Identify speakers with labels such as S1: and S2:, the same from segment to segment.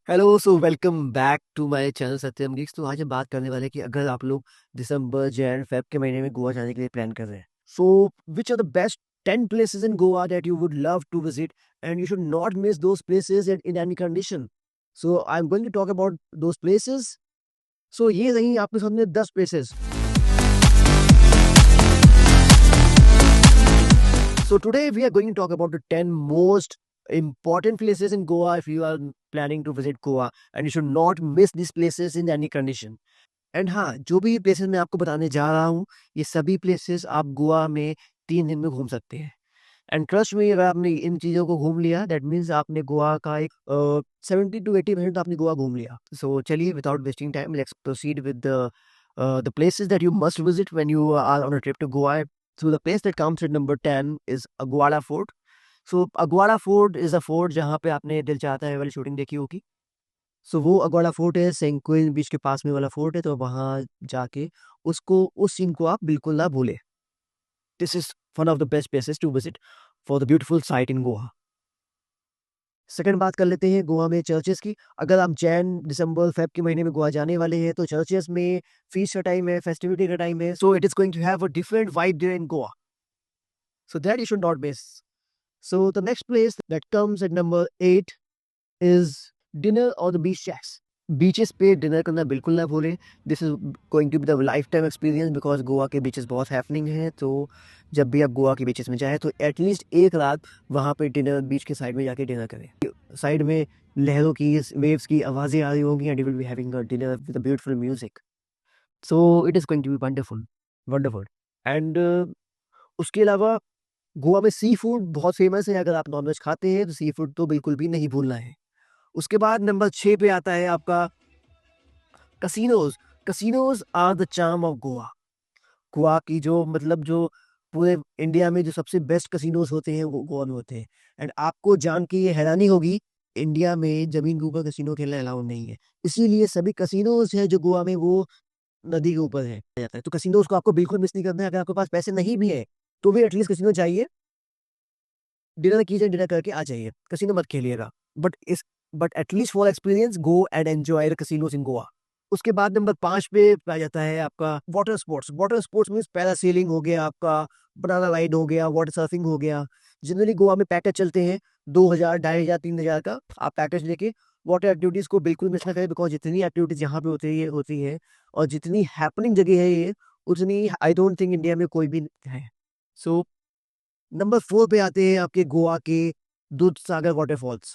S1: Hello so welcome back to my channel Satyam geeks. तो आज हम बात करने वाले हैं कि अगर आप लोग दिसंबर जैन फेब के महीने में गोवा जाने के लिए प्लान कर रहे हैं, so which are the best 10 places in Goa that you would love to visit and you should not miss those places in any condition. So I am going to talk about those places. सो ये रही आपके सामने 10 places. So today we are going to talk about the 10 most important places in Goa if you are planning to visit Goa, and you should not miss these places in any condition. And हाँ, जो भी places मैं आपको बताने जा रहा हूँ, ये सभी प्लेसेस आप गोवा में 3 दिन में घूम सकते हैं। एंड ट्रस्ट में, अगर आपने इन चीज़ों को घूम लिया, दैट मीन्स आपने गोवा का एक 70 to 80% आपने गोवा घूम लिया। सो चलिए, without wasting time, let's proceed with the places that you must visit when you are on a trip to Goa. So the place that comes at number 10 is Aguada Fort. So Aguada Fort is a fort जहाँ पे आपने दिल चाहता है वाली shooting देखी होगी। सो वो अगोड़ा फोर्ट है, सेंक्विन बीच के पास में वाला फोर्ट है, तो वहाँ जाके उसको उस सीन को आप बिल्कुल ना भूले। This is one of the best places to visit for the beautiful site in Goa. Second बात कर लेते हैं गोवा में चर्चेस की। अगर आप जैन दिसंबर फेब के महीने में गोवा जाने वाले हैं तो चर्चेस में फीस्ट का टाइम है, फेस्टिविटी का टाइम है, so it is going to have a different vibe there in Goa, so that you should not miss. So the next place that comes at number 8 is dinner और the beach shacks. Beaches पे dinner करना बिल्कुल ना भूलें। This is going to be the lifetime experience because Goa के beaches बहुत happening हैं। तो जब भी आप गोवा के बीचेस में जाएं तो एटलीस्ट एक रात वहाँ पे डिनर बीच के साइड में जाके डिनर करें। साइड में लहरों की, वेव्स की आवाज़ें आ रही होंगी and you will be having a dinner with beautiful music. So it is going to be wonderful, wonderful. And उसके अलावा गोवा में सी फूड बहुत फेमस है। अगर आप नॉनवेज खाते हैं तो सी फूड तो बिल्कुल भी नहीं भूलना है। उसके बाद नंबर 6 पे आता है आपका casinos. Casinos are the charm of Goa. Goa की जो मतलब जो पूरे इंडिया में जो सबसे बेस्ट कसिनोज होते हैं वो गोवा में होते हैं। एंड आपको जान के ये हैरानी होगी, इंडिया में जमीन के ऊपर कसिनो खेलना अलाउड नहीं है। इसीलिए सभी कसिनोज है जो गोवा में वो नदी के ऊपर है जाता है। तो कसिनोज को आपको बिल्कुल मिस नहीं करना है। अगर आपके पास पैसे नहीं भी है तो भी एटलीस्ट कसिनो जाइए, डिनर कीजिए, डिनर करके आ जाइए, कसिनो मत खेलिएगा। बट इस but at least for experience go and enjoy the casinos in Goa. उसके बाद नंबर 5 पे पाया जाता है आपका water sports. Water sports means parasailing हो गया, आपका बनाना राइड हो गया, वाटर सर्फिंग हो गया। जनरली गोवा में पैकेज चलते हैं 2,000, 2,500, 3,000 का। आप पैकेज लेके वाटर एक्टिविटीज को बिल्कुल मिस ना करें बिकॉज जितनी एक्टिविटीज यहाँ पे होती है और जितनी हैपनिंग जगह है ये, उतनी आई डोंट थिंक इंडिया में कोई भी है। सो नंबर 4 पे आते हैं आपके गोवा के दूध सागर वाटरफॉल्स।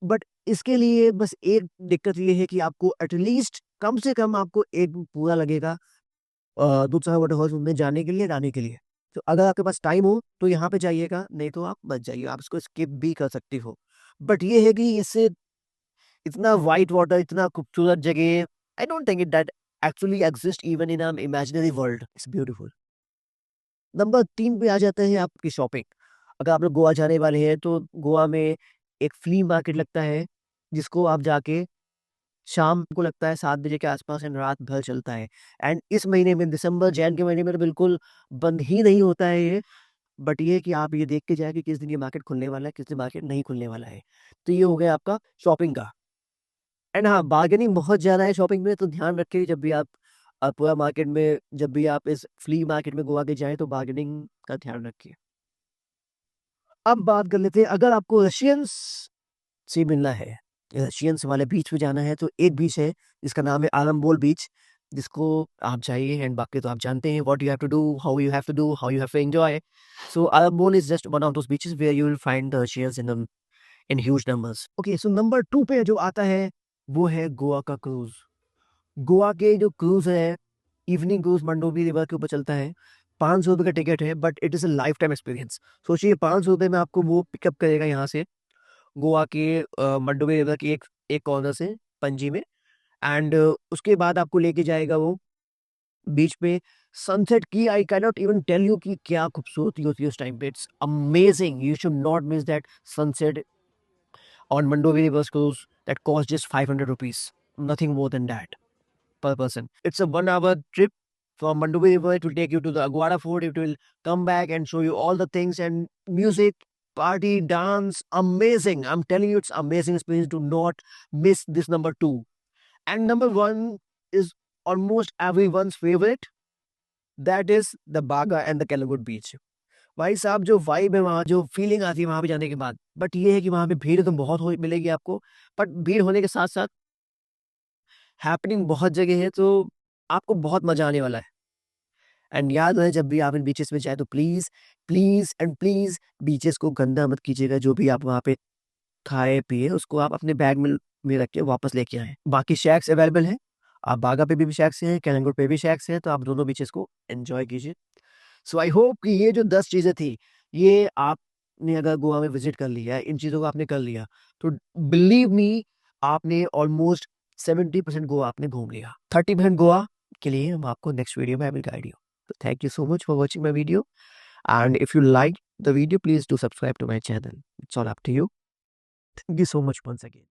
S1: बट इसके लिए बस एक दिक्कत ये है कि आपको एटलीस्ट कम से कम आपको एक दिन पूरा लगेगा दूध सागर वाटरफॉल्स में जाने के लिए, आने के लिए। तो अगर आपके पास टाइम हो तो यहाँ पे जाइएगा, नहीं तो आप मत जाइए, आप इसको स्किप भी कर सकते हो। बट ये है कि इससे इतना वाइट वाटर, इतना खूबसूरत जगह, I don't think it that actually exist even in a imaginary world. It's beautiful. Number 3 पे आ जाता है आपकी शॉपिंग। अगर आप लोग गोवा जाने वाले हैं तो गोवा में एक फ्ली मार्केट लगता है जिसको आप जाके शाम को लगता है 7 बजे के आसपास एंड रात भर चलता है। एंड इस महीने में दिसंबर जैन के महीने में तो बिल्कुल बंद ही नहीं होता है ये। बट ये कि आप ये देख के जाए कि किस दिन ये मार्केट खुलने वाला है, किस दिन मार्केट नहीं खुलने वाला है। तो ये हो गया आपका शॉपिंग का। एंड हाँ, बार्गेनिंग बहुत ज़्यादा है शॉपिंग में, तो ध्यान रखिए जब भी आप पूरा मार्केट में, जब भी आप इस फ्ली मार्केट में गोवा के जाएँ तो बार्गेनिंग का ध्यान रखिए। अब बात कर लेते हैं, अगर आपको रशियंस से मिलना है, रशियंस वाले बीच पे जाना है, तो एक बीच है जिसका नाम है आलमबोल बीच, जिसको आप जाइए। एंड बाकी तो आप जानते हैं what you have to do, how you have to do, how you have to enjoy. So Arambol is just one of those beaches where you will find the Russians in huge numbers. Okay, so number 2 पे जो आता है वो है गोवा का cruise. Goa के जो cruise है, इवनिंग क्रूज़ मंडोवी रिवर के ऊपर चलता है। ₹500 का टिकट है but it is a life time experience. सोचिए ₹500 में आपको वो पिकअप करेगा यहाँ से गोवा के मंडोवी रिवर की एक एक कॉर्नर से पणजी में। एंड उसके बाद आपको लेके जाएगा वो बीच पे। सनसेट की I can not even tell you कि क्या खूबसूरती होती है उस टाइम पे। It's amazing, you should not miss that sunset on Mandovi river cruise that cost just ₹500, nothing more than that per person. It's a 1 hour trip from Mandovi River. It will take you to the Aguada Fort. It will come back and show you all the things and music. party, dance, amazing. I'm telling you, it's amazing experience. Do not miss this number two. And number one is almost everyone's favorite. That is the Baga and the Calicut beach. भाई साहब जो vibe है वहाँ, जो feeling आती है वहाँ पे जाने के बाद, बट ये है कि वहाँ पे भीड़ तो बहुत हो मिलेगी आपको, बट भीड़ होने के साथ साथ हैपनिंग बहुत जगह है, तो आपको बहुत मजा आने वाला है। एंड याद रहे, जब भी आप इन बीचेस में जाए तो please please and please beaches को गंदा मत कीजिएगा। जो भी आप वहाँ पे खाए पिए उसको आप अपने बैग में रख के वापस लेके आए। बाकी शैक्स अवेलेबल हैं, आप बागा पे भी शैक्स हैं, कैलंगुट पे भी शैक्स हैं, तो आप दोनों बीचेस को एंजॉय कीजिए। सो आई होप कि ये जो 10 चीजें थी, ये आपने अगर गोवा में विजिट कर लिया, इन चीजों को आपने कर लिया, तो बिलीव मी, आपने ऑलमोस्ट 70% गोवा आपने घूम लिया। 30% गोवा के लिए हम आपको नेक्स्ट वीडियो में आई विल गाइड यू। तो thank you so much for watching my video, and if you like the video, please do subscribe to my channel. It's all up to you. Thank you so much once again.